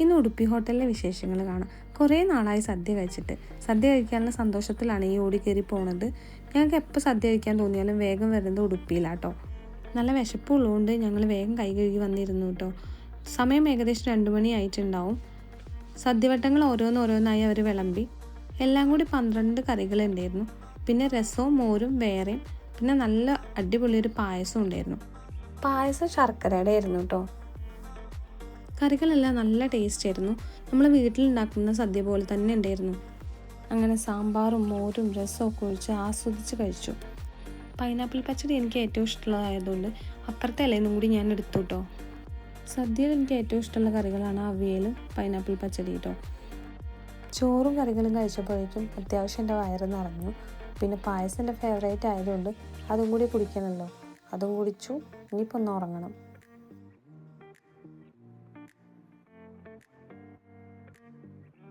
ഇന്ന് ഉടുപ്പി ഹോട്ടലിലെ വിശേഷങ്ങൾ കാണാം. കുറേ നാളായി സദ്യ കഴിച്ചിട്ട്. സദ്യ കഴിക്കാനുള്ള സന്തോഷത്തിലാണ് ഈ ഓടി കയറി പോണത്. ഞങ്ങൾക്ക് എപ്പോൾ സദ്യ കഴിക്കാൻ തോന്നിയാലും വേഗം വരുന്നത് ഉടുപ്പിയിലാട്ടോ. നല്ല വിശപ്പുള്ളതുകൊണ്ട് ഞങ്ങൾ വേഗം കൈ കഴുകി വന്നിരുന്നു കേട്ടോ. സമയം ഏകദേശം 2 മണി ആയിട്ടുണ്ടാവും. സദ്യവട്ടങ്ങൾ ഓരോന്നോരോന്നായി അവർ വിളമ്പി. എല്ലാം കൂടി 12 കറികളുണ്ടായിരുന്നു. പിന്നെ രസവും മോരും വേറെയും, പിന്നെ നല്ല അടിപൊളി ഒരു പായസം ഉണ്ടായിരുന്നു. പായസം ശർക്കരയുടെ ആയിരുന്നു കേട്ടോ. കറികളെല്ലാം നല്ല ടേസ്റ്റ് ആയിരുന്നു. നമ്മൾ വീട്ടിലുണ്ടാക്കുന്ന സദ്യ പോലെ തന്നെ ഉണ്ടായിരുന്നു. അങ്ങനെ സാമ്പാറും മോരും രസവും ഒക്കെ ഒഴിച്ച് ആസ്വദിച്ച് കഴിച്ചു. പൈനാപ്പിൾ പച്ചടി എനിക്ക് ഏറ്റവും ഇഷ്ടമുള്ളതായതുകൊണ്ട് അപ്പുറത്തെ ഇലയിലും കൂടി ഞാൻ എടുത്തു കേട്ടോ. സദ്യയിൽ എനിക്ക് ഏറ്റവും ഇഷ്ടമുള്ള കറികളാണ് അവിയലും പൈനാപ്പിൾ പച്ചടി കേട്ടോ. ചോറും കറികളും കഴിച്ചപ്പോഴേക്കും അത്യാവശ്യം എൻ്റെ വയറ് നിറഞ്ഞു. പിന്നെ പായസം എൻ്റെ ഫേവറേറ്റ് ആയതുകൊണ്ട് അതും കൂടി കുടിക്കണമല്ലോ. അതും കുടിച്ചു. ഇനിയിപ്പോൾ ഒന്ന് ഉറങ്ങണം.